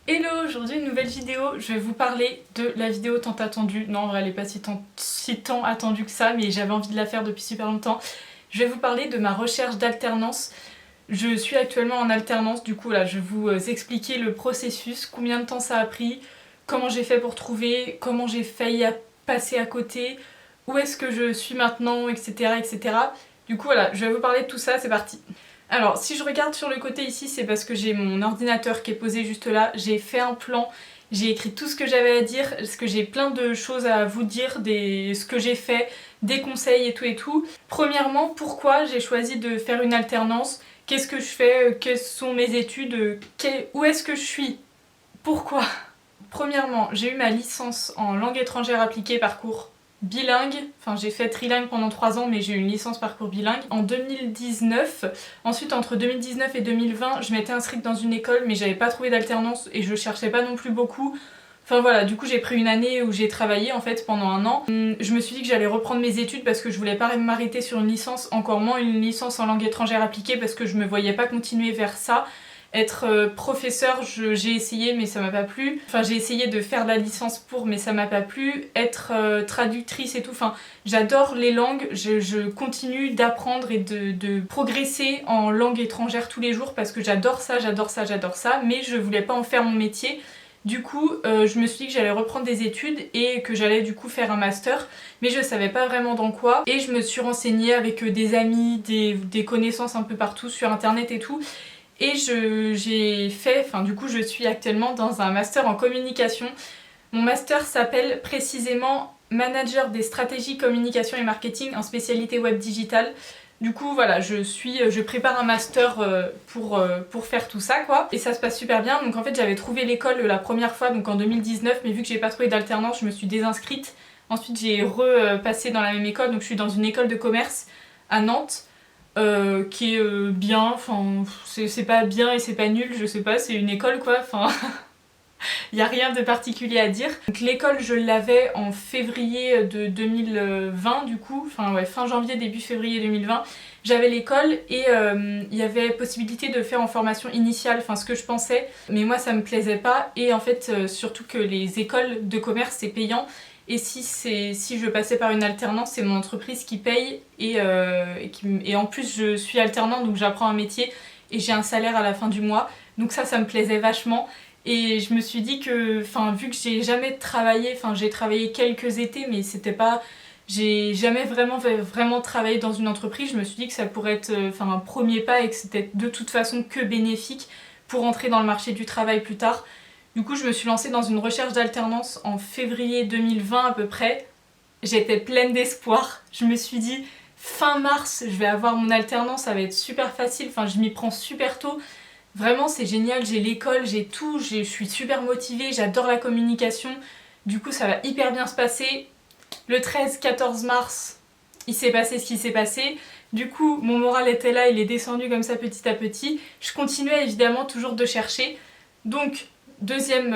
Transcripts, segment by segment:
Hello, aujourd'hui une nouvelle vidéo, je vais vous parler de la vidéo tant attendue. Non, en vrai elle est pas si tant attendue que ça, mais j'avais envie de la faire depuis super longtemps. Je vais vous parler de ma recherche d'alternance. Je suis actuellement en alternance, du coup là je vais vous expliquer le processus, combien de temps ça a pris, comment j'ai fait pour trouver, comment j'ai failli passer à côté, où est-ce que je suis maintenant, etc. etc. Du coup voilà, je vais vous parler de tout ça, c'est parti. Alors si je regarde sur le côté ici, c'est parce que j'ai mon ordinateur qui est posé juste là, j'ai fait un plan, j'ai écrit tout ce que j'avais à dire, parce que j'ai plein de choses à vous dire, ce que j'ai fait, des conseils et tout et tout. Premièrement, pourquoi j'ai choisi de faire une alternance, qu'est-ce que je fais, quelles sont mes études, où est-ce que je suis, pourquoi. Premièrement, j'ai eu ma licence en langue étrangère appliquée parcours bilingue, enfin j'ai fait trilingue pendant 3 ans mais j'ai eu une licence parcours bilingue en 2019. Ensuite entre 2019 et 2020 je m'étais inscrite dans une école mais j'avais pas trouvé d'alternance et je cherchais pas non plus beaucoup. Enfin voilà, du coup j'ai pris une année où j'ai travaillé en fait pendant un an. Je me suis dit que j'allais reprendre mes études parce que je voulais pas m'arrêter sur une licence, encore moins une licence en langue étrangère appliquée parce que je me voyais pas continuer vers ça. Être professeur, j'ai essayé mais ça m'a pas plu. Enfin j'ai essayé de faire la licence pour mais ça m'a pas plu. Être traductrice et tout, enfin j'adore les langues, je continue d'apprendre et de progresser en langue étrangère tous les jours parce que j'adore ça, j'adore ça, j'adore ça, mais je voulais pas en faire mon métier. Du coup, je me suis dit que j'allais reprendre des études et que j'allais du coup faire un master, mais je savais pas vraiment dans quoi. Et je me suis renseignée avec des amis, des connaissances un peu partout sur internet et tout. Et j'ai fait, enfin du coup je suis actuellement dans un master en communication. Mon master s'appelle précisément Manager des stratégies communication et marketing en spécialité web digital. Du coup voilà, je prépare un master pour faire tout ça quoi. Et ça se passe super bien. Donc en fait j'avais trouvé l'école la première fois donc en 2019 mais vu que j'ai pas trouvé d'alternance je me suis désinscrite. Ensuite j'ai repassé dans la même école donc je suis dans une école de commerce à Nantes. Qui est bien, enfin c'est pas bien et c'est pas nul, je sais pas, c'est une école quoi, enfin il y a rien de particulier à dire. Donc l'école je l'avais en février de 2020 du coup, enfin ouais fin janvier début février 2020. J'avais l'école et il y avait possibilité de faire en formation initiale, enfin ce que je pensais, mais moi ça me plaisait pas et en fait surtout que les écoles de commerce c'est payant. Et si je passais par une alternance, c'est mon entreprise qui paye et en plus je suis alternante donc j'apprends un métier et j'ai un salaire à la fin du mois. Donc ça me plaisait vachement. Et je me suis dit que, enfin vu que j'ai jamais travaillé, enfin j'ai travaillé quelques étés mais c'était pas... J'ai jamais vraiment travaillé dans une entreprise, je me suis dit que ça pourrait être un premier pas et que c'était de toute façon que bénéfique pour entrer dans le marché du travail plus tard. Du coup, je me suis lancée dans une recherche d'alternance en février 2020 à peu près. J'étais pleine d'espoir. Je me suis dit, fin mars, je vais avoir mon alternance, ça va être super facile. Enfin, je m'y prends super tôt. Vraiment, c'est génial. J'ai l'école, j'ai tout. Je suis super motivée. J'adore la communication. Du coup, ça va hyper bien se passer. Le 13-14 mars, il s'est passé ce qui s'est passé. Du coup, mon moral était là, il est descendu comme ça petit à petit. Je continuais évidemment toujours de chercher. Donc, deuxième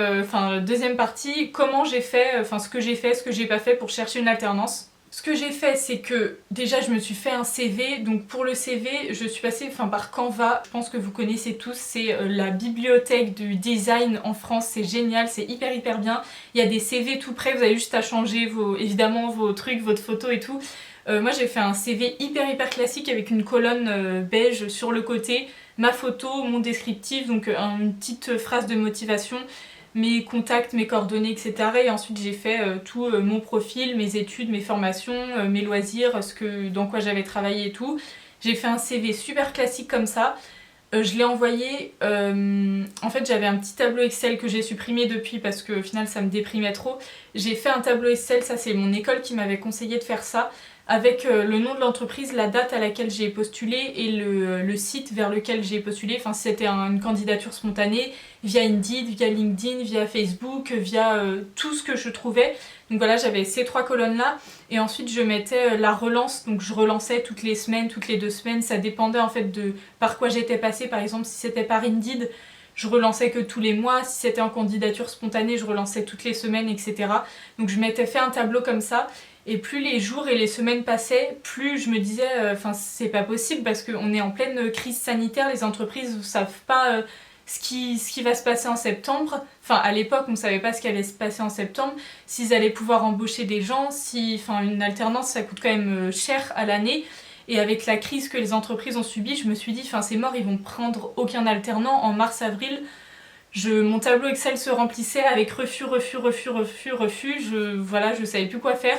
partie, comment j'ai fait, ce que j'ai fait, ce que j'ai pas fait pour chercher une alternance. Ce que j'ai fait, c'est que déjà je me suis fait un CV, donc pour le CV, je suis passée par Canva, je pense que vous connaissez tous, c'est la bibliothèque du design en France, c'est génial, c'est hyper bien. Il y a des CV tout prêts, vous avez juste à changer évidemment vos trucs, votre photo et tout. Moi j'ai fait un CV hyper classique avec une colonne beige sur le côté, ma photo, mon descriptif, donc une petite phrase de motivation, mes contacts, mes coordonnées, etc. Et ensuite j'ai fait tout mon profil, mes études, mes formations, mes loisirs, dans quoi j'avais travaillé et tout. J'ai fait un CV super classique comme ça. Je l'ai envoyé, en fait j'avais un petit tableau Excel que j'ai supprimé depuis parce qu'au final ça me déprimait trop. J'ai fait un tableau Excel, ça c'est mon école qui m'avait conseillé de faire ça, avec le nom de l'entreprise, la date à laquelle j'ai postulé et le site vers lequel j'ai postulé. Enfin c'était une candidature spontanée, via Indeed, via LinkedIn, via Facebook, via tout ce que je trouvais. Donc voilà, j'avais ces 3 colonnes là et ensuite je mettais la relance, donc je relançais toutes les semaines, toutes les 2 semaines, ça dépendait en fait de par quoi j'étais passée. Par exemple si c'était par Indeed, je relançais que tous les mois, si c'était en candidature spontanée, je relançais toutes les semaines, etc. Donc je m'étais fait un tableau comme ça. Et plus les jours et les semaines passaient, plus je me disais, c'est pas possible parce qu'on est en pleine crise sanitaire, les entreprises ne savent pas ce qui va se passer en septembre. Enfin, à l'époque, on ne savait pas ce qui allait se passer en septembre, s'ils allaient pouvoir embaucher des gens, enfin, une alternance, ça coûte quand même cher à l'année. Et avec la crise que les entreprises ont subie, je me suis dit, enfin, c'est mort, ils vont prendre aucun alternant en mars-avril. Mon tableau Excel se remplissait avec refus. Voilà, je savais plus quoi faire.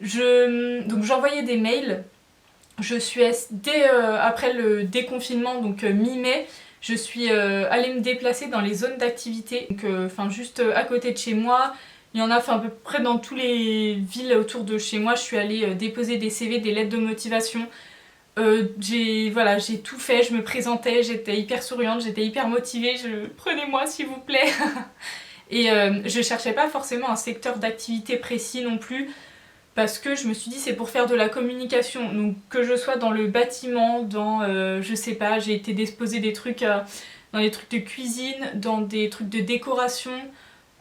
Donc j'envoyais des mails. Après le déconfinement, donc mi-mai, je suis allée me déplacer dans les zones d'activité, donc juste à côté de chez moi. Il y en a à peu près dans toutes les villes autour de chez moi. Je suis allée déposer des CV, des lettres de motivation. J'ai tout fait, je me présentais, j'étais hyper souriante, j'étais hyper motivée, prenez-moi s'il vous plaît. Et je cherchais pas forcément un secteur d'activité précis non plus, parce que je me suis dit c'est pour faire de la communication, donc que je sois dans le bâtiment, je sais pas, j'ai été déposer des trucs dans des trucs de cuisine, dans des trucs de décoration,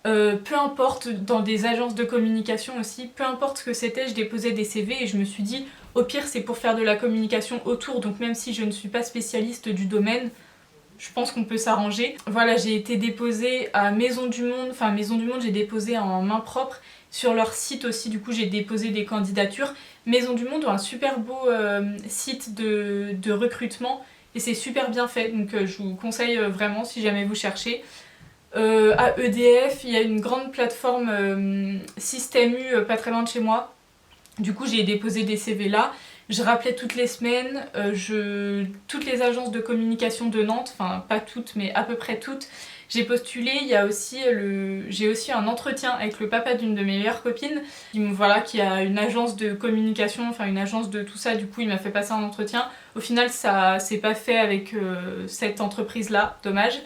peu importe, dans des agences de communication aussi, peu importe ce que c'était, je déposais des CV et je me suis dit au pire c'est pour faire de la communication autour, donc même si je ne suis pas spécialiste du domaine, je pense qu'on peut s'arranger. Voilà, j'ai été déposée à Maison du Monde, j'ai déposé en main propre. Sur leur site aussi, du coup, j'ai déposé des candidatures. Maison du Monde ont un super beau site de recrutement et c'est super bien fait, donc je vous conseille vraiment si jamais vous cherchez. À EDF, il y a une grande plateforme Système U pas très loin de chez moi. Du coup, j'ai déposé des CV là. Je rappelais toutes les semaines, toutes les agences de communication de Nantes, enfin pas toutes, mais à peu près toutes, j'ai postulé. J'ai aussi un entretien avec le papa d'une de mes meilleures copines, qui a une agence de communication, enfin une agence de tout ça, du coup il m'a fait passer un entretien. Au final, ça s'est pas fait avec cette entreprise-là, dommage.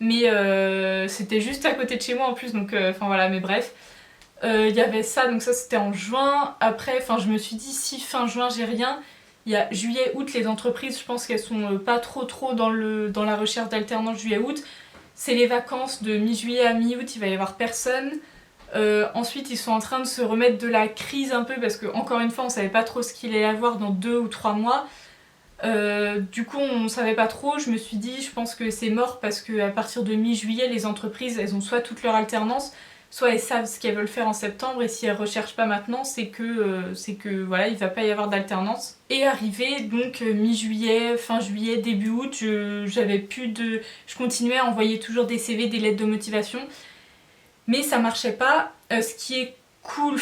Mais c'était juste à côté de chez moi en plus, donc mais bref. Il y avait ça, donc ça c'était en juin. Après, je me suis dit si fin juin j'ai rien, il y a juillet, août, les entreprises, je pense qu'elles sont pas trop dans la recherche d'alternance juillet-août. C'est les vacances de mi-juillet à mi-août, il va y avoir personne. Ensuite, ils sont en train de se remettre de la crise un peu parce que, encore une fois, on savait pas trop ce qu'il allait y avoir dans 2 ou 3 mois. Du coup, on savait pas trop. Je me suis dit, je pense que c'est mort parce qu'à partir de mi-juillet, les entreprises, elles ont soit toute leur alternance, soit elles savent ce qu'elles veulent faire en septembre, et si elles recherchent pas maintenant, c'est que voilà, il va pas y avoir d'alternance. Et arrivé donc mi-juillet, fin juillet, début août, je continuais à envoyer toujours des CV, des lettres de motivation, mais ça marchait pas. Ce qui est cool,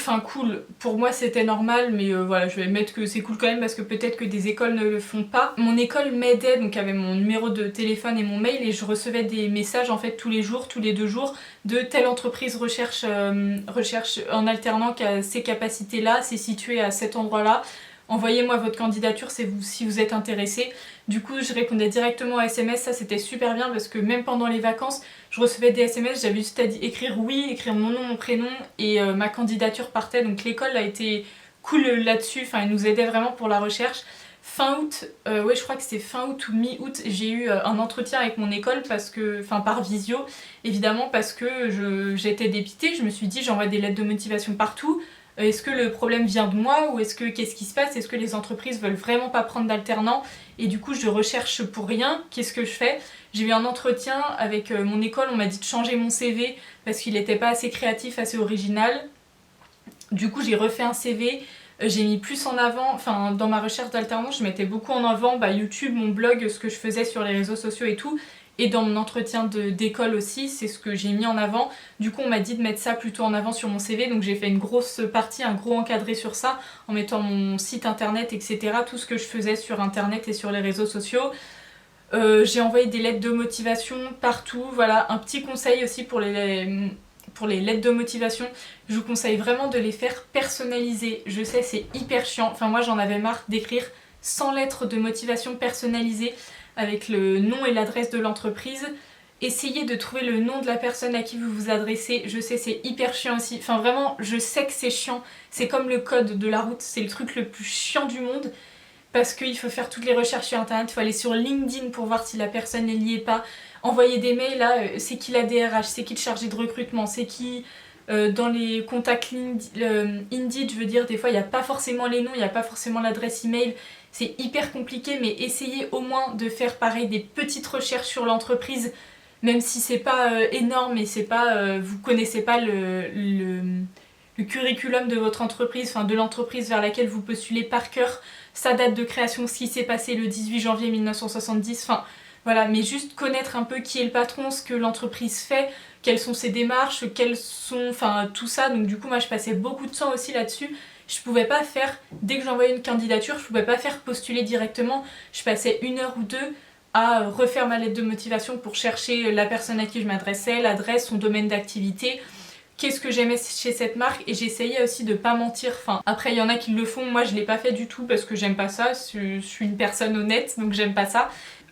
pour moi c'était normal, mais voilà, je vais mettre que c'est cool quand même parce que peut-être que des écoles ne le font pas. Mon école m'aidait, donc avait mon numéro de téléphone et mon mail, et je recevais des messages en fait tous les jours, tous les 2 jours, de telle entreprise recherche en alternant qui a ces capacités là, c'est situé à cet endroit là. Envoyez-moi votre candidature si vous êtes intéressé. Du coup, je répondais directement à SMS, ça c'était super bien parce que même pendant les vacances, je recevais des SMS, j'avais juste à écrire oui, écrire mon nom, mon prénom, et ma candidature partait. Donc l'école a été cool là-dessus, elle nous aidait vraiment pour la recherche. Fin août, je crois que c'était fin août ou mi-août, j'ai eu un entretien avec mon école par visio, évidemment, parce que j'étais dépitée. Je me suis dit, j'envoie des lettres de motivation partout. Est-ce que le problème vient de moi, ou qu'est-ce qui se passe? Est-ce que les entreprises veulent vraiment pas prendre d'alternants? Et du coup, je recherche pour rien. Qu'est-ce que je fais? J'ai eu un entretien avec mon école, on m'a dit de changer mon CV parce qu'il n'était pas assez créatif, assez original. Du coup, j'ai refait un CV. J'ai mis plus en avant, dans ma recherche d'alternance, je mettais beaucoup en avant YouTube, mon blog, ce que je faisais sur les réseaux sociaux et tout. Et dans mon entretien d'école aussi, c'est ce que j'ai mis en avant. Du coup, on m'a dit de mettre ça plutôt en avant sur mon CV, donc j'ai fait une grosse partie, un gros encadré sur ça, en mettant mon site internet, etc., tout ce que je faisais sur internet et sur les réseaux sociaux. J'ai envoyé des lettres de motivation partout. Voilà, un petit conseil aussi pour les lettres de motivation, je vous conseille vraiment de les faire personnaliser. Je sais, c'est hyper chiant. Moi, j'en avais marre d'écrire 100 lettres de motivation personnalisées avec le nom et l'adresse de l'entreprise. Essayez de trouver le nom de la personne à qui vous vous adressez. Je sais, c'est hyper chiant aussi. Vraiment, je sais que c'est chiant. C'est comme le code de la route, c'est le truc le plus chiant du monde. Parce qu'il faut faire toutes les recherches sur internet, il faut aller sur LinkedIn pour voir si la personne n'y est pas. Envoyer des mails, là, c'est qui la DRH, c'est qui le chargé de recrutement, c'est qui dans les contacts Indeed, je veux dire, des fois il n'y a pas forcément les noms, il n'y a pas forcément l'adresse email. C'est hyper compliqué, mais essayez au moins de faire pareil des petites recherches sur l'entreprise. même si c'est pas énorme et c'est pas, vous connaissez pas le curriculum de votre entreprise, enfin de l'entreprise vers laquelle vous postulez par cœur, sa date de création, ce qui s'est passé le 18 janvier 1970, enfin voilà, mais juste connaître un peu qui est le patron, ce que l'entreprise fait, quelles sont ses démarches, quelles sont, enfin tout ça. Donc du coup moi je passais beaucoup de temps aussi là-dessus. Je pouvais pas faire, dès que j'envoyais une candidature, je pouvais pas faire postuler directement. Je passais 1 heure ou 2 à refaire ma lettre de motivation pour chercher la personne à qui je m'adressais, l'adresse, son domaine d'activité, qu'est-ce que j'aimais chez cette marque, et j'essayais aussi de pas mentir. Enfin, après il y en a qui le font, moi je l'ai pas fait du tout parce que j'aime pas ça, je suis une personne honnête donc j'aime pas ça.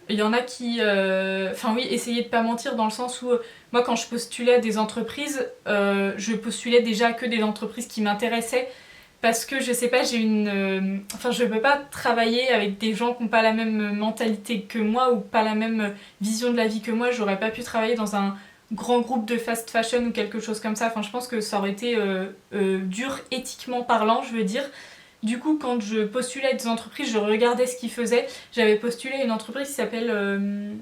Il y en a qui, enfin oui, essayer de pas mentir dans le sens où moi quand je postulais à des entreprises, je postulais déjà que des entreprises qui m'intéressaient parce que je sais pas, j'ai une, enfin je peux pas travailler avec des gens qui ont pas la même mentalité que moi ou pas la même vision de la vie que moi. J'aurais pas pu travailler dans un grand groupe de fast fashion ou quelque chose comme ça. Enfin je pense que ça aurait été dur éthiquement parlant, je veux dire. Du coup, quand je postulais à des entreprises, je regardais ce qu'ils faisaient. J'avais postulé à une entreprise qui s'appelle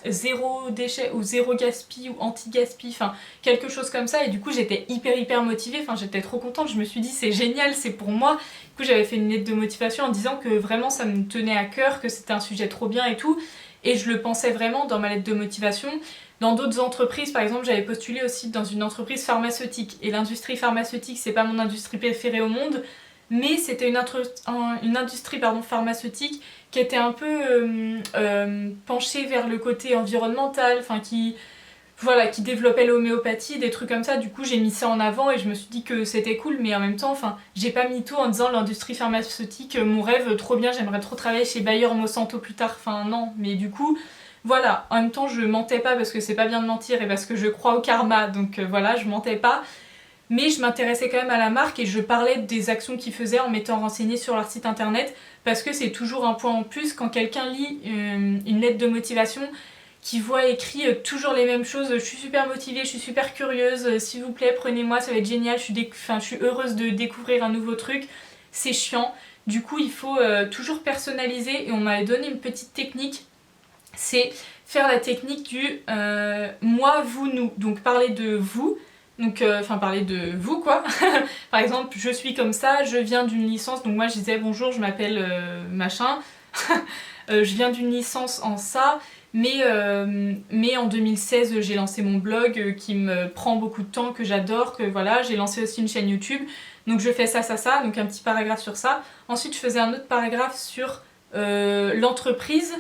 Zéro Déchet ou Zéro Gaspi ou Anti-Gaspi, enfin quelque chose comme ça. Et du coup, j'étais hyper motivée, enfin j'étais trop contente. Je me suis dit, c'est génial, c'est pour moi. Du coup, j'avais fait une lettre de motivation en disant que vraiment ça me tenait à cœur, que c'était un sujet trop bien et tout. Et je le pensais vraiment dans ma lettre de motivation. Dans d'autres entreprises, par exemple, j'avais postulé aussi dans une entreprise pharmaceutique. Et l'industrie pharmaceutique, c'est pas mon industrie préférée au monde, mais c'était une industrie pharmaceutique qui était un peu penchée vers le côté environnemental, enfin voilà, qui développait l'homéopathie, des trucs comme ça. Du coup, j'ai mis ça en avant et je me suis dit que c'était cool, mais en même temps, enfin, j'ai pas mis tout en disant l'industrie pharmaceutique, mon rêve, trop bien, j'aimerais trop travailler chez Bayer Monsanto plus tard. Enfin, non, mais du coup, voilà. En même temps, je mentais pas parce que c'est pas bien de mentir et parce que je crois au karma, donc voilà, je mentais pas. Mais je m'intéressais quand même à la marque et je parlais des actions qu'ils faisaient en m'étant renseignée sur leur site internet parce que c'est toujours un point en plus quand quelqu'un lit une lettre de motivation, qui voit écrit toujours les mêmes choses. Je suis super motivée, je suis super curieuse, s'il vous plaît prenez-moi, ça va être génial, je suis heureuse de découvrir un nouveau truc. C'est chiant. Du coup il faut toujours personnaliser et on m'avait donné une petite technique, c'est faire la technique du moi, vous, nous. Donc parler de vous. Donc, enfin parler de vous quoi. Par exemple, je suis comme ça, je viens d'une licence, donc moi je disais bonjour, je m'appelle machin, je viens d'une licence en ça, mais en 2016 j'ai lancé mon blog qui me prend beaucoup de temps, que j'adore, que voilà, j'ai lancé aussi une chaîne YouTube, donc je fais ça, donc un petit paragraphe sur ça. Ensuite je faisais un autre paragraphe sur l'entreprise,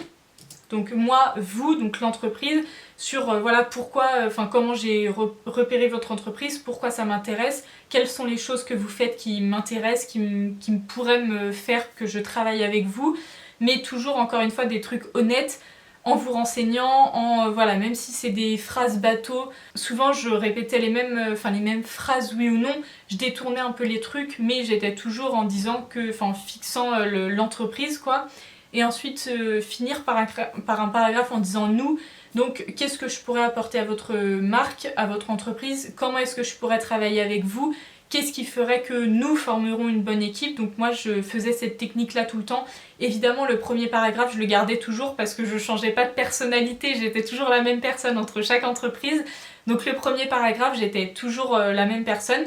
donc moi, vous, donc l'entreprise, sur voilà pourquoi, enfin comment j'ai repéré votre entreprise, pourquoi ça m'intéresse, quelles sont les choses que vous faites qui m'intéressent, qui pourraient me faire que je travaille avec vous, mais toujours encore une fois des trucs honnêtes, en vous renseignant, voilà, même si c'est des phrases bateau, souvent je répétais les mêmes phrases oui ou non, je détournais un peu les trucs, mais j'étais toujours en disant que, enfin en fixant l'entreprise quoi. Et ensuite finir par un paragraphe en disant nous, donc qu'est-ce que je pourrais apporter à votre marque, à votre entreprise, comment est-ce que je pourrais travailler avec vous, qu'est-ce qui ferait que nous formerons une bonne équipe. Donc moi je faisais cette technique là tout le temps. Évidemment le premier paragraphe je le gardais toujours parce que je changeais pas de personnalité, j'étais toujours la même personne entre chaque entreprise. Donc le premier paragraphe j'étais toujours la même personne.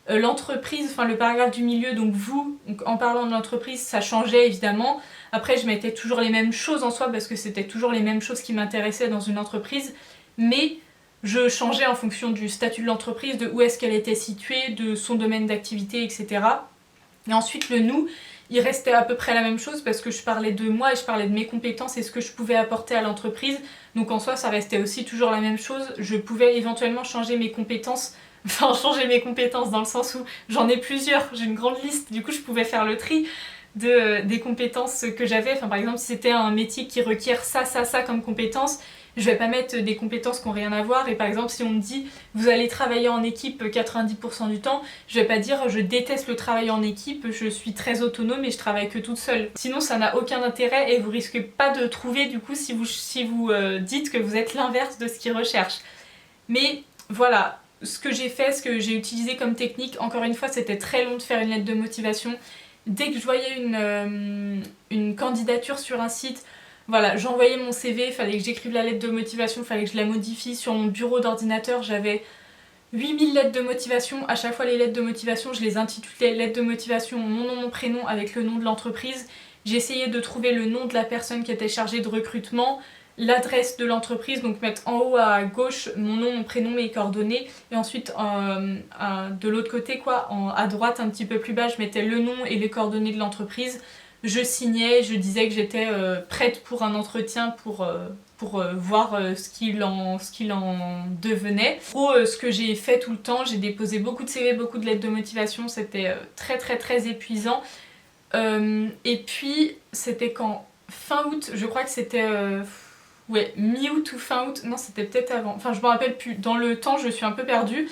L'entreprise, enfin le paragraphe du milieu, donc vous, donc en parlant de l'entreprise, ça changeait évidemment. Après, je mettais toujours les mêmes choses en soi parce que c'était toujours les mêmes choses qui m'intéressaient dans une entreprise, mais je changeais en fonction du statut de l'entreprise, de où est-ce qu'elle était située, de son domaine d'activité, etc. Et ensuite, le nous, il restait à peu près la même chose parce que je parlais de moi et je parlais de mes compétences et ce que je pouvais apporter à l'entreprise. Donc en soi, ça restait aussi toujours la même chose. Je pouvais éventuellement changer mes compétences. Enfin, changer mes compétences dans le sens où j'en ai plusieurs, j'ai une grande liste, du coup je pouvais faire le tri des compétences que j'avais. Enfin, par exemple, si c'était un métier qui requiert ça comme compétences, je vais pas mettre des compétences qui n'ont rien à voir. Et par exemple, si on me dit vous allez travailler en équipe 90% du temps, je vais pas dire je déteste le travail en équipe, je suis très autonome et je travaille que toute seule. Sinon, ça n'a aucun intérêt et vous risquez pas de trouver du coup si vous dites que vous êtes l'inverse de ce qu'ils recherchent. Mais voilà. Ce que j'ai fait, ce que j'ai utilisé comme technique, encore une fois c'était très long de faire une lettre de motivation. Dès que je voyais une candidature sur un site, Voilà, j'envoyais mon CV, fallait que j'écrive la lettre de motivation, fallait que je la modifie. Sur mon bureau d'ordinateur, j'avais 8000 lettres de motivation. À chaque fois, les lettres de motivation, je les intitulais lettres de motivation, mon nom, mon prénom avec le nom de l'entreprise. J'essayais de trouver le nom de la personne qui était chargée de recrutement, l'adresse de l'entreprise, donc mettre en haut à gauche mon nom, mon prénom, mes coordonnées, et ensuite de l'autre côté, quoi, à droite un petit peu plus bas, je mettais le nom et les coordonnées de l'entreprise. Je signais, je disais que j'étais prête pour un entretien pour voir ce qu'il en devenait. En gros, ce que j'ai fait tout le temps, j'ai déposé beaucoup de CV, beaucoup de lettres de motivation, c'était très très très épuisant. Et puis, c'était quand fin août, je crois que c'était ouais, mi-août ou fin août, non c'était peut-être avant, enfin je me rappelle plus, dans le temps je suis un peu perdue.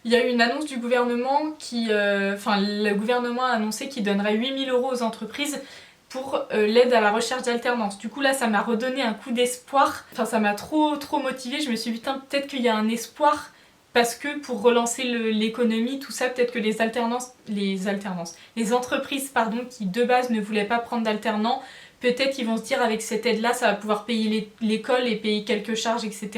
Il y a eu une annonce du gouvernement le gouvernement a annoncé qu'il donnerait 8000 € aux entreprises pour l'aide à la recherche d'alternance. Du coup là ça m'a redonné un coup d'espoir, enfin ça m'a trop motivée, je me suis dit putain peut-être qu'il y a un espoir parce que pour relancer l'économie, tout ça, peut-être que les entreprises pardon, qui de base ne voulaient pas prendre d'alternants, peut-être qu'ils vont se dire avec cette aide là ça va pouvoir payer l'école et payer quelques charges etc.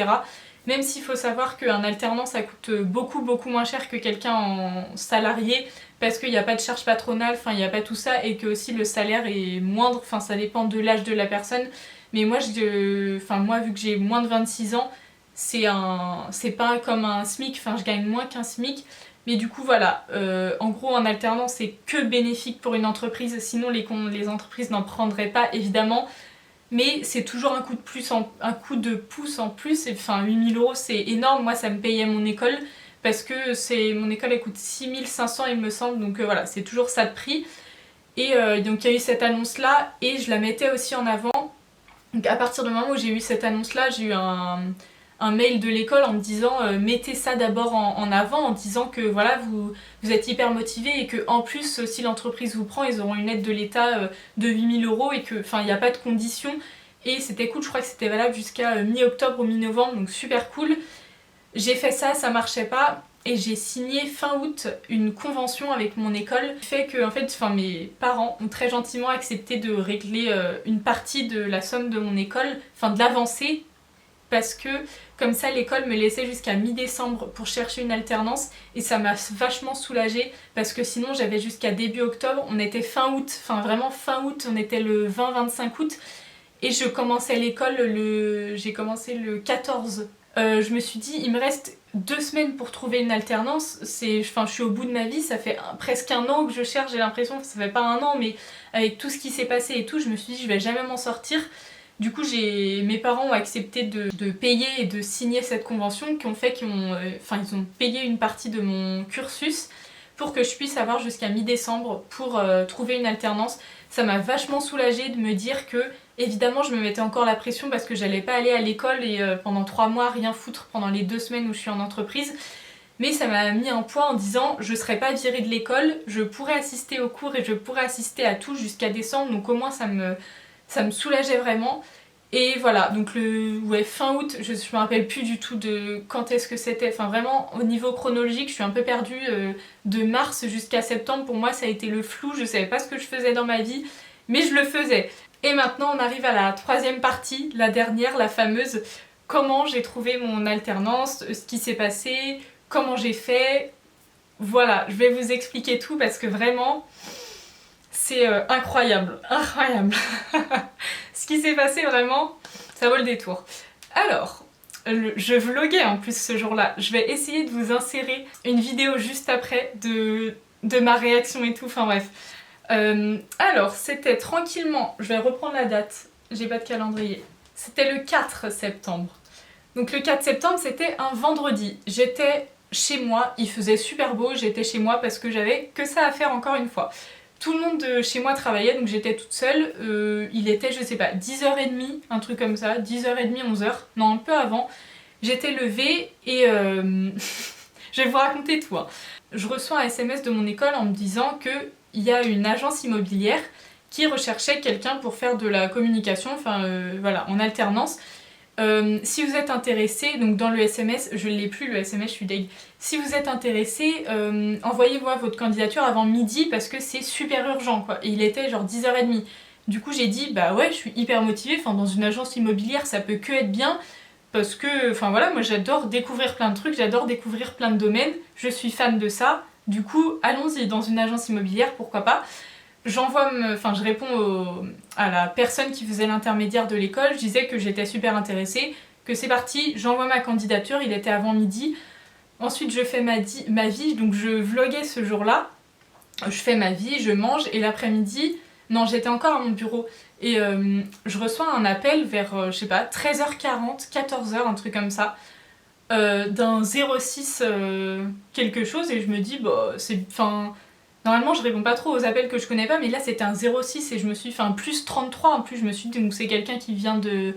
Même s'il faut savoir qu'un alternant ça coûte beaucoup moins cher que quelqu'un en salarié parce qu'il n'y a pas de charge patronale, enfin il n'y a pas tout ça et que aussi le salaire est moindre, enfin ça dépend de l'âge de la personne. Mais moi, moi vu que j'ai moins de 26 ans, c'est pas comme un SMIC, enfin je gagne moins qu'un SMIC. Mais du coup voilà, en gros en alternance c'est que bénéfique pour une entreprise, sinon les entreprises n'en prendraient pas évidemment. Mais c'est toujours un coup de pouce en plus, et, enfin 8000 € c'est énorme, moi ça me payait mon école, parce que mon école elle coûte 6500 il me semble, donc voilà, c'est toujours ça de prix. Et donc il y a eu cette annonce là, et je la mettais aussi en avant. Donc à partir du moment où j'ai eu cette annonce là, j'ai eu un mail de l'école en me disant mettez ça d'abord en avant, en disant que voilà vous êtes hyper motivé et que en plus si l'entreprise vous prend ils auront une aide de l'État de 8000 € et que enfin il n'y a pas de conditions et c'était cool, je crois que c'était valable jusqu'à mi-octobre ou mi-novembre donc super cool. J'ai fait ça, ça marchait pas et j'ai signé fin août une convention avec mon école qui fait que en fait, mes parents ont très gentiment accepté de régler une partie de la somme de mon école, enfin de l'avancée, parce que comme ça l'école me laissait jusqu'à mi-décembre pour chercher une alternance et ça m'a vachement soulagée parce que sinon j'avais jusqu'à début octobre, on était fin août, enfin vraiment fin août, on était le 20-25 août et je commençais l'école j'ai commencé le 14. Je me suis dit il me reste 2 semaines pour trouver une alternance, je suis au bout de ma vie, ça fait presque un an que je cherche, j'ai l'impression que ça fait pas un an mais avec tout ce qui s'est passé et tout, je me suis dit je vais jamais m'en sortir. Du coup, mes parents ont accepté de payer et de signer cette convention qui ont fait ils ont payé une partie de mon cursus pour que je puisse avoir jusqu'à mi-décembre pour trouver une alternance. Ça m'a vachement soulagée de me dire que, évidemment, je me mettais encore la pression parce que j'allais pas aller à l'école et pendant 3 mois rien foutre pendant les 2 semaines où je suis en entreprise. Mais ça m'a mis un poids en disant je serai pas virée de l'école, je pourrais assister aux cours et je pourrais assister à tout jusqu'à décembre, donc au moins ça me soulageait vraiment. Et voilà, donc fin août, je me rappelle plus du tout de quand est-ce que c'était, enfin vraiment au niveau chronologique je suis un peu perdue, de mars jusqu'à septembre pour moi ça a été le flou, je savais pas ce que je faisais dans ma vie, mais je le faisais. Et maintenant on arrive à la 3e partie, la dernière, la fameuse, comment j'ai trouvé mon alternance, ce qui s'est passé, comment j'ai fait, voilà, je vais vous expliquer tout parce que vraiment... c'est incroyable. Ce qui s'est passé vraiment, ça vaut le détour. Alors, je vloguais en plus ce jour-là. Je vais essayer de vous insérer une vidéo juste après de ma réaction et tout, enfin bref. Alors, c'était tranquillement, je vais reprendre la date, j'ai pas de calendrier. C'était le 4 septembre. Donc le 4 septembre, c'était un vendredi. J'étais chez moi, il faisait super beau, j'étais chez moi parce que j'avais que ça à faire encore une fois. Tout le monde de chez moi travaillait, donc j'étais toute seule. Il était, je sais pas, 10h30, un truc comme ça, 10h30, 11h, non, un peu avant. J'étais levée et... je vais vous raconter tout. Hein. Je reçois un SMS de mon école en me disant qu'il y a une agence immobilière qui recherchait quelqu'un pour faire de la communication, voilà, en alternance. Si vous êtes intéressé, donc dans le SMS, je ne l'ai plus le SMS, je suis deg. Si vous êtes intéressé, envoyez-moi votre candidature avant midi parce que c'est super urgent quoi. Et il était genre 10h30. Du coup j'ai dit bah ouais je suis hyper motivée, enfin dans une agence immobilière ça peut que être bien parce que enfin voilà moi j'adore découvrir plein de trucs, j'adore découvrir plein de domaines, je suis fan de ça, du coup allons-y dans une agence immobilière pourquoi pas. Enfin je réponds à la personne qui faisait l'intermédiaire de l'école, je disais que j'étais super intéressée, que c'est parti, j'envoie ma candidature, il était avant midi. Ensuite je fais ma vie, donc je vloguais ce jour-là, je fais ma vie, je mange et l'après-midi, non j'étais encore à mon bureau et je reçois un appel vers, je sais pas, 13h40, 14h, un truc comme ça, d'un 06 quelque chose et je me dis bah c'est... Enfin, normalement je réponds pas trop aux appels que je connais pas mais là c'était un 06 et je me suis fait un plus 33 en plus, je me suis dit donc c'est quelqu'un qui vient de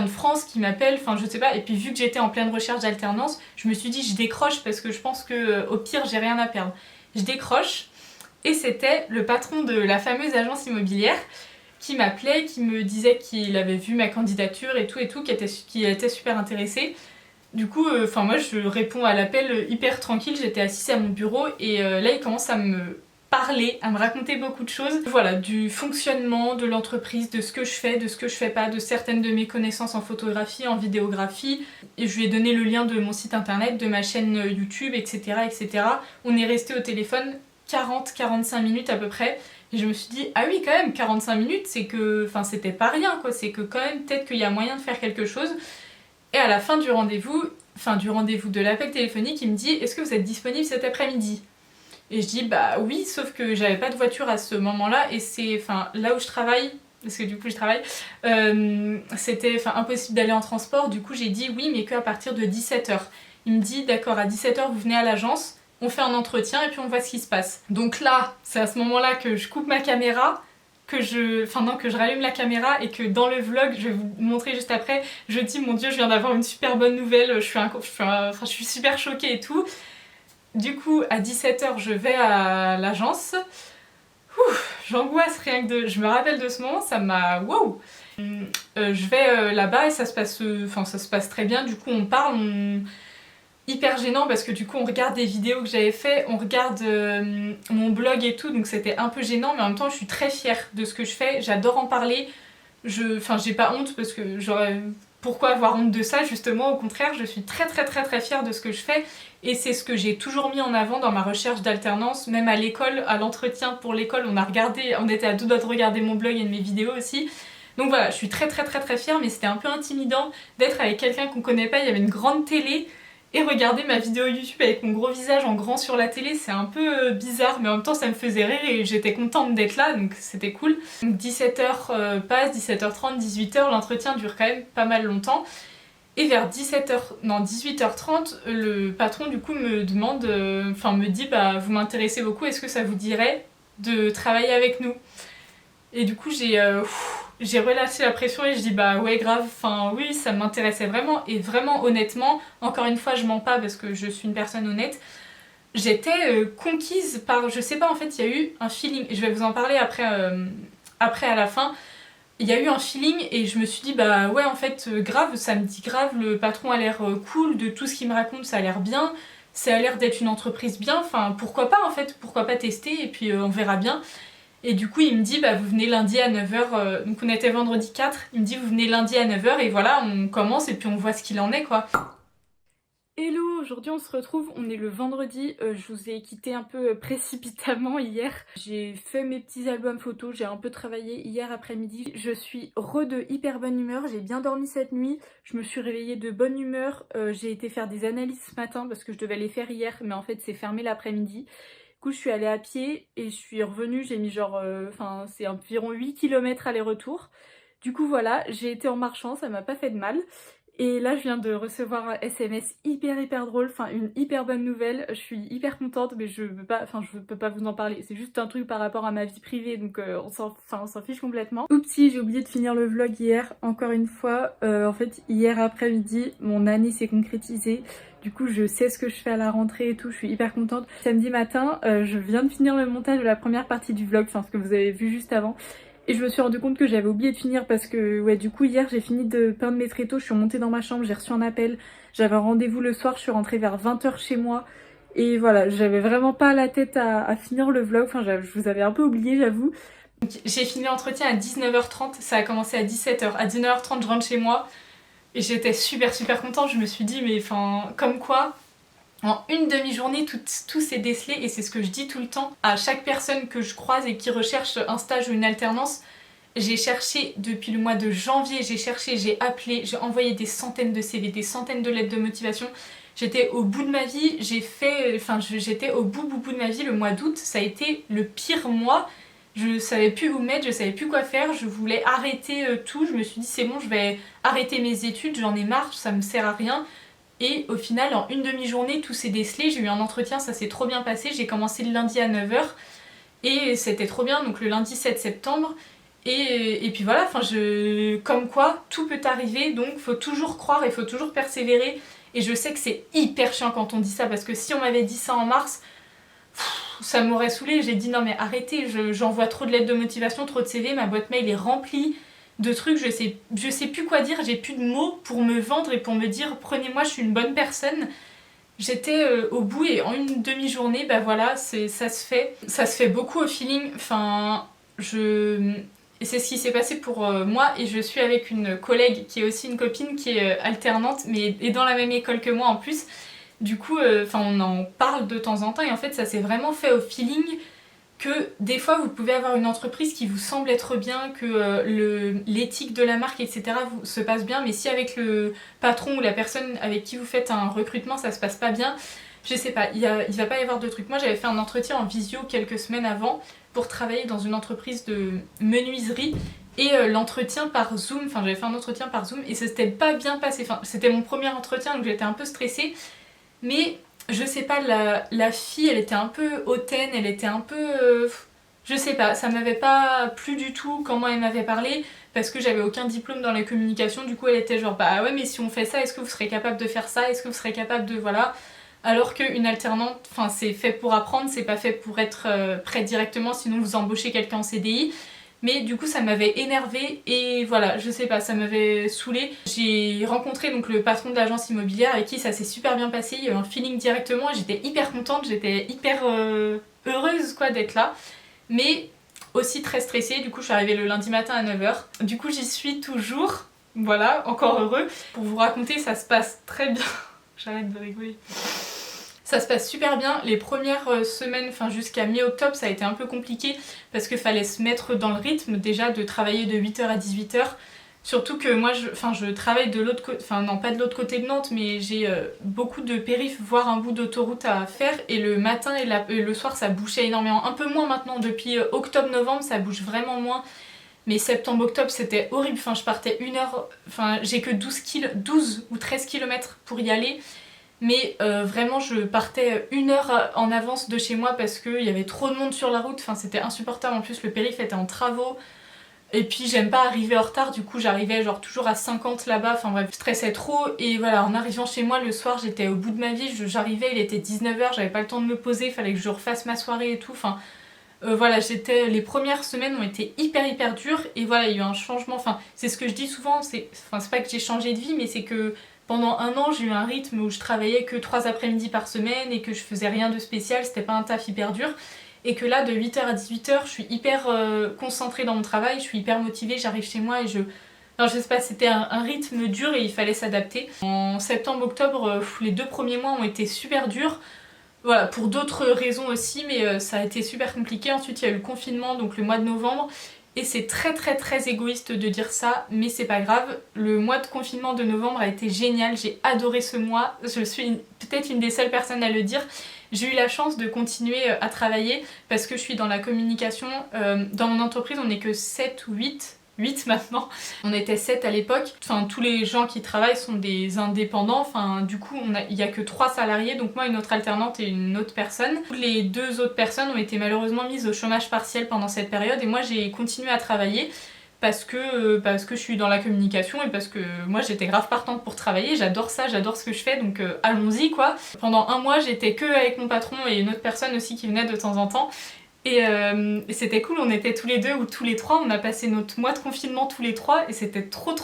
France qui m'appelle, enfin je sais pas, et puis vu que j'étais en pleine recherche d'alternance, je me suis dit je décroche parce que je pense que au pire j'ai rien à perdre. Je décroche et c'était le patron de la fameuse agence immobilière qui m'appelait, qui me disait qu'il avait vu ma candidature et tout, qui était super intéressé. Du coup, moi je réponds à l'appel hyper tranquille, j'étais assise à mon bureau et là il commence à me parler, à me raconter beaucoup de choses. Voilà, du fonctionnement de l'entreprise, de ce que je fais, de ce que je fais pas, de certaines de mes connaissances en photographie, en vidéographie. Et je lui ai donné le lien de mon site internet, de ma chaîne YouTube, etc. etc. On est resté au téléphone 40-45 minutes à peu près. Et je me suis dit, ah oui quand même, 45 minutes, c'est que... Enfin c'était pas rien quoi, c'est que quand même peut-être qu'il y a moyen de faire quelque chose. Et à la fin du rendez-vous de l'appel téléphonique, il me dit, est-ce que vous êtes disponible cet après-midi ? Et je dis bah oui, sauf que j'avais pas de voiture à ce moment-là et c'est là où je travaille, parce que du coup je travaille, c'était impossible d'aller en transport, du coup j'ai dit oui mais qu'à partir de 17h. Il me dit d'accord, à 17h vous venez à l'agence, on fait un entretien et puis on voit ce qui se passe. Donc là, c'est à ce moment-là que je coupe ma caméra, que je rallume la caméra et que dans le vlog, je vais vous montrer juste après, je dis mon dieu je viens d'avoir une super bonne nouvelle, je suis super choquée et tout. Du coup, à 17h, je vais à l'agence. J'angoisse rien que de... Je me rappelle de ce moment, ça m'a... Wow. Je vais là-bas et ça se passe très bien. Du coup, on parle, hyper gênant parce que du coup, on regarde des vidéos que j'avais fait, on regarde mon blog et tout, donc c'était un peu gênant, mais en même temps, je suis très fière de ce que je fais. J'adore en parler. J'ai pas honte parce que j'aurais... Pourquoi avoir honte de ça justement? Au contraire, je suis très très très très fière de ce que je fais et c'est ce que j'ai toujours mis en avant dans ma recherche d'alternance, même à l'école, à l'entretien pour l'école, on était à deux doigts de regarder mon blog et de mes vidéos aussi. Donc voilà, je suis très très très très fière, mais c'était un peu intimidant d'être avec quelqu'un qu'on connaît pas, il y avait une grande télé et regarder ma vidéo YouTube avec mon gros visage en grand sur la télé, c'est un peu bizarre, mais en même temps ça me faisait rire et j'étais contente d'être là, donc c'était cool. Donc 17h passe, 17h30, 18h, l'entretien dure quand même pas mal longtemps. Et vers 18h30, le patron du coup me demande, me dit bah vous m'intéressez beaucoup, est-ce que ça vous dirait de travailler avec nous? Et du coup j'ai relâché la pression et je dis bah ouais grave, oui ça m'intéressait vraiment et vraiment honnêtement, encore une fois je mens pas parce que je suis une personne honnête, j'étais conquise par, je sais pas en fait il y a eu un feeling, je vais vous en parler après à la fin, il y a eu un feeling et je me suis dit bah ouais en fait grave, ça me dit grave, le patron a l'air cool, de tout ce qu'il me raconte ça a l'air bien, ça a l'air d'être une entreprise bien, pourquoi pas en fait, pourquoi pas tester et puis on verra bien. Et du coup il me dit bah vous venez lundi à 9h, donc on était vendredi 4, il me dit vous venez lundi à 9h et voilà on commence et puis on voit ce qu'il en est quoi. Hello, aujourd'hui on se retrouve, on est le vendredi, je vous ai quitté un peu précipitamment hier. J'ai fait mes petits albums photos, j'ai un peu travaillé hier après-midi. Je suis de hyper bonne humeur, j'ai bien dormi cette nuit, je me suis réveillée de bonne humeur. J'ai été faire des analyses ce matin parce que je devais les faire hier mais en fait c'est fermé l'après-midi. Du coup je suis allée à pied et je suis revenue, j'ai mis c'est environ 8 km aller-retour. Du coup voilà, j'ai été en marchant, ça m'a pas fait de mal. Et là je viens de recevoir un SMS hyper drôle, une hyper bonne nouvelle, je suis hyper contente mais je peux pas vous en parler, c'est juste un truc par rapport à ma vie privée donc on s'en fiche complètement. Oupsie, j'ai oublié de finir le vlog hier, encore une fois, en fait hier après-midi mon année s'est concrétisée, du coup je sais ce que je fais à la rentrée et tout, je suis hyper contente. Samedi matin, je viens de finir le montage de la première partie du vlog, ce que vous avez vu juste avant. Et je me suis rendu compte que j'avais oublié de finir parce que ouais du coup hier j'ai fini de peindre mes tréteaux, je suis remontée dans ma chambre, j'ai reçu un appel, j'avais un rendez-vous le soir, je suis rentrée vers 20h chez moi et voilà, j'avais vraiment pas la tête à finir le vlog, je vous avais un peu oublié j'avoue, J'ai fini l'entretien à 19h30, ça a commencé à 17h. À 19h30, je rentre chez moi et j'étais super contente. Je me suis dit, mais enfin, comme quoi, en une demi-journée, tout s'est décelé et c'est ce que je dis tout le temps à chaque personne que je croise et qui recherche un stage ou une alternance. J'ai cherché depuis le mois de janvier, j'ai appelé, j'ai envoyé des centaines de CV, des centaines de lettres de motivation. J'étais au bout de ma vie, j'étais au bout de ma vie. Le mois d'août, ça a été le pire mois. Je savais plus où mettre, je savais plus quoi faire, je voulais arrêter tout. Je me suis dit c'est bon, je vais arrêter mes études, j'en ai marre, ça me sert à rien. Et au final, en une demi-journée, tout s'est décelé. J'ai eu un entretien, ça s'est trop bien passé. J'ai commencé le lundi à 9h et c'était trop bien, donc le lundi 7 septembre. Et puis voilà, comme quoi tout peut arriver, donc faut toujours croire et faut toujours persévérer. Et je sais que c'est hyper chiant quand on dit ça, parce que si on m'avait dit ça en mars, ça m'aurait saoulée. J'ai dit non mais arrêtez, j'envoie trop de lettres de motivation, trop de CV, ma boîte mail est remplie de trucs, je sais plus quoi dire, j'ai plus de mots pour me vendre et pour me dire prenez-moi, je suis une bonne personne. J'étais au bout et en une demi-journée, bah voilà, ça se fait. Ça se fait beaucoup au feeling, et c'est ce qui s'est passé pour moi, et je suis avec une collègue qui est aussi une copine qui est alternante, mais est dans la même école que moi en plus. Du coup, on en parle de temps en temps et en fait ça s'est vraiment fait au feeling que des fois vous pouvez avoir une entreprise qui vous semble être bien, que l'éthique de la marque, etc. se passe bien, mais si avec le patron ou la personne avec qui vous faites un recrutement ça se passe pas bien, je sais pas, il va pas y avoir de truc. Moi j'avais fait un entretien en visio quelques semaines avant pour travailler dans une entreprise de menuiserie et l'entretien par Zoom, j'avais fait un entretien par Zoom et ça s'était pas bien passé. C'était mon premier entretien donc j'étais un peu stressée, mais je sais pas, la fille, elle était un peu hautaine, elle était un peu... je sais pas, ça m'avait pas plu du tout comment elle m'avait parlé, parce que j'avais aucun diplôme dans la communication, du coup elle était genre, bah ouais mais si on fait ça, est-ce que vous serez capable de faire ça, est-ce que vous serez capable de... voilà. Alors qu'une alternante, c'est fait pour apprendre, c'est pas fait pour être prêt directement, sinon vous embauchez quelqu'un en CDI. Mais du coup ça m'avait énervée et voilà, je sais pas, ça m'avait saoulée. J'ai rencontré donc le patron de l'agence immobilière avec qui ça s'est super bien passé, il y a eu un feeling directement et j'étais hyper contente, j'étais hyper heureuse quoi d'être là. Mais aussi très stressée, du coup je suis arrivée le lundi matin à 9h. Du coup j'y suis toujours, voilà, encore heureux. Pour vous raconter, ça se passe très bien. J'arrête de rigoler. Ça se passe super bien. Les premières semaines, jusqu'à mi-octobre, ça a été un peu compliqué parce qu'il fallait se mettre dans le rythme déjà de travailler de 8h à 18h. Surtout que moi, je travaille de l'autre côté, non pas de l'autre côté de Nantes, mais j'ai beaucoup de périph', voire un bout d'autoroute à faire. Et le matin et le soir, ça bouchait énormément. Un peu moins maintenant, depuis octobre-novembre, ça bouge vraiment moins. Mais septembre-octobre, c'était horrible. Je partais 1h, j'ai que 12 ou 13 km pour y aller. Mais vraiment je partais 1 heure en avance de chez moi parce qu'il y avait trop de monde sur la route, c'était insupportable. En plus le périph' était en travaux et puis j'aime pas arriver en retard, du coup j'arrivais genre toujours à 50 là-bas, bref, je stressais trop. Et voilà, en arrivant chez moi le soir j'étais au bout de ma vie, j'arrivais, il était 19h, j'avais pas le temps de me poser, il fallait que je refasse ma soirée et tout, voilà, les premières semaines ont été hyper dures et voilà, il y a eu un changement, c'est ce que je dis souvent, c'est pas que j'ai changé de vie, mais c'est que pendant un an j'ai eu un rythme où je travaillais que 3 après-midi par semaine et que je faisais rien de spécial, c'était pas un taf hyper dur, et que là de 8h à 18h je suis hyper concentrée dans mon travail, je suis hyper motivée, j'arrive chez moi et je sais pas, c'était un rythme dur et il fallait s'adapter. En septembre-octobre, les 2 premiers mois ont été super durs. Voilà, pour d'autres raisons aussi, mais ça a été super compliqué. Ensuite, il y a eu le confinement, donc le mois de novembre. Et c'est très égoïste de dire ça, mais c'est pas grave. Le mois de confinement de novembre a été génial, j'ai adoré ce mois. Je suis peut-être une des seules personnes à le dire. J'ai eu la chance de continuer à travailler parce que je suis dans la communication. Dans mon entreprise, on n'est que 7 ou 8 maintenant. On était 7 à l'époque. Tous les gens qui travaillent sont des indépendants. Du coup, il n'y a que 3 salariés, donc moi, une autre alternante et une autre personne. Les 2 autres personnes ont été malheureusement mises au chômage partiel pendant cette période et moi, j'ai continué à travailler parce que je suis dans la communication et parce que moi, j'étais grave partante pour travailler. J'adore ça, j'adore ce que je fais, donc allons-y quoi. Pendant un mois, j'étais que avec mon patron et une autre personne aussi qui venait de temps en temps. Et c'était cool, on était tous les 2 ou tous les 3, on a passé notre mois de confinement tous les 3 et c'était trop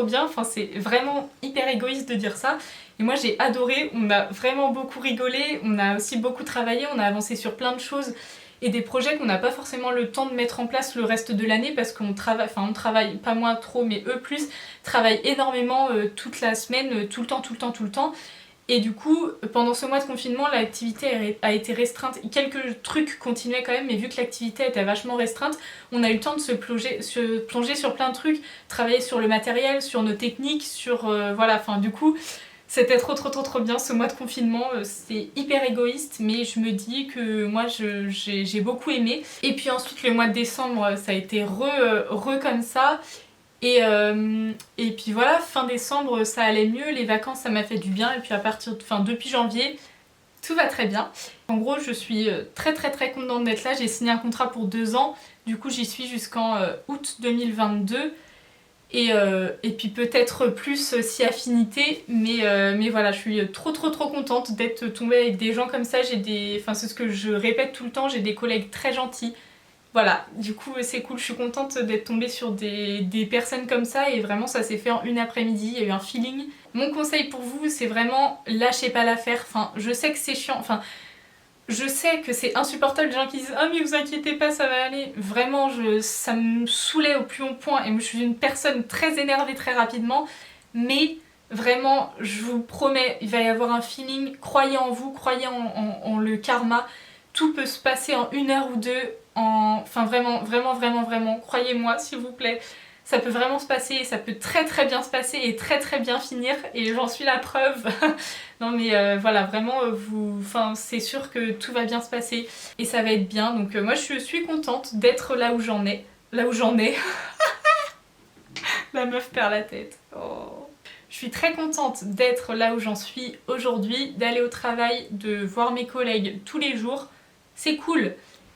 bien, c'est vraiment hyper égoïste de dire ça. Et moi j'ai adoré, on a vraiment beaucoup rigolé, on a aussi beaucoup travaillé, on a avancé sur plein de choses et des projets qu'on n'a pas forcément le temps de mettre en place le reste de l'année parce qu'on travaille, enfin on travaille, pas moi trop mais eux plus, travaillent énormément toute la semaine, tout le temps. Et du coup, pendant ce mois de confinement, l'activité a été restreinte. Quelques trucs continuaient quand même, mais vu que l'activité était vachement restreinte, on a eu le temps de se plonger sur plein de trucs, travailler sur le matériel, sur nos techniques, sur... voilà, enfin du coup, c'était trop bien ce mois de confinement. C'est hyper égoïste, mais je me dis que moi, j'ai beaucoup aimé. Et puis ensuite, le mois de décembre, ça a été re comme ça. Et puis voilà, fin décembre ça allait mieux, les vacances ça m'a fait du bien et puis depuis janvier tout va très bien. En gros je suis très contente d'être là, j'ai signé un contrat pour 2 ans, du coup j'y suis jusqu'en août 2022 et puis peut-être plus si affinité, mais voilà je suis trop contente d'être tombée avec des gens comme ça, enfin c'est ce que je répète tout le temps, j'ai des collègues très gentils. Voilà, du coup c'est cool, je suis contente d'être tombée sur des personnes comme ça et vraiment ça s'est fait en une après-midi, il y a eu un feeling. Mon conseil pour vous c'est vraiment lâchez pas l'affaire, enfin je sais que c'est chiant, enfin je sais que c'est insupportable les gens qui disent « Ah mais vous inquiétez pas ça va aller », vraiment ça me saoulait au plus haut point et je suis une personne très énervée très rapidement, mais vraiment je vous promets il va y avoir un feeling, croyez en vous, croyez en le karma, tout peut se passer en 1 heure ou 2. Enfin vraiment, croyez-moi s'il vous plaît, ça peut vraiment se passer et ça peut très bien se passer et très bien finir et j'en suis la preuve. Non mais voilà, vraiment, enfin, c'est sûr que tout va bien se passer et ça va être bien, donc moi je suis contente d'être là où j'en ai. La meuf perd la tête. Oh. Je suis très contente d'être là où j'en suis aujourd'hui, d'aller au travail, de voir mes collègues tous les jours, c'est cool.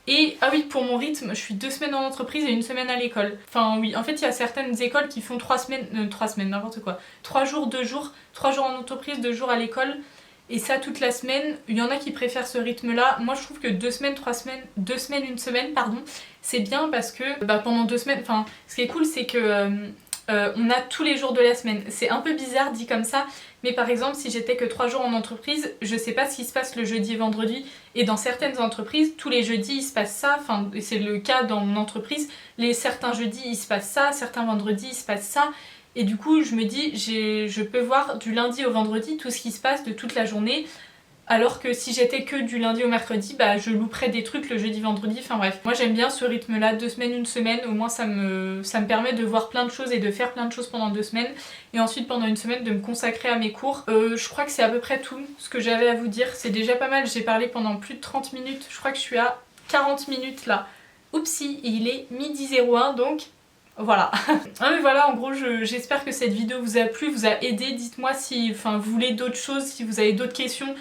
Et ah oui, pour mon rythme, je suis 2 semaines en entreprise et 1 semaine à l'école. Enfin oui, en fait il y a certaines écoles qui font 3 semaines, n'importe quoi. 3 jours, 2 jours, 3 jours en entreprise, 2 jours à l'école. Et ça toute la semaine, il y en a qui préfèrent ce rythme-là. Moi je trouve que 2 semaines, 3 semaines, 2 semaines, 1 semaine, pardon, c'est bien parce que pendant 2 semaines, enfin ce qui est cool c'est que on a tous les jours de la semaine. C'est un peu bizarre dit comme ça, mais par exemple si j'étais que 3 jours en entreprise, je sais pas ce qui se passe le jeudi et vendredi, et dans certaines entreprises, tous les jeudis il se passe ça, enfin c'est le cas dans mon entreprise, certains jeudis il se passe ça, certains vendredis il se passe ça, et du coup je me dis je peux voir du lundi au vendredi tout ce qui se passe de toute la journée, alors que si j'étais que du lundi au mercredi, je louperais des trucs le jeudi, vendredi, enfin bref. Moi j'aime bien ce rythme-là, 2 semaines, 1 semaine, au moins ça me permet de voir plein de choses et de faire plein de choses pendant 2 semaines. Et ensuite pendant 1 semaine de me consacrer à mes cours. Je crois que c'est à peu près tout ce que j'avais à vous dire, c'est déjà pas mal, j'ai parlé pendant plus de 30 minutes, je crois que je suis à 40 minutes là. Oupsie, et il est 12h01 donc... Voilà. Ah mais voilà, en gros j'espère que cette vidéo vous a plu, vous a aidé, dites-moi si vous voulez d'autres choses, si vous avez d'autres questions.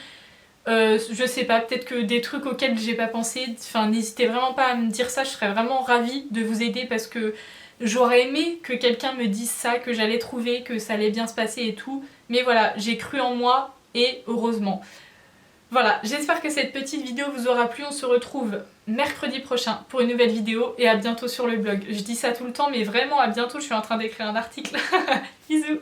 Je sais pas, peut-être que des trucs auxquels j'ai pas pensé, enfin n'hésitez vraiment pas à me dire ça, je serais vraiment ravie de vous aider parce que j'aurais aimé que quelqu'un me dise ça, que j'allais trouver, que ça allait bien se passer et tout, mais voilà, j'ai cru en moi et heureusement. Voilà, j'espère que cette petite vidéo vous aura plu, on se retrouve mercredi prochain pour une nouvelle vidéo et à bientôt sur le blog. Je dis ça tout le temps mais vraiment à bientôt, je suis en train d'écrire un article. Bisous.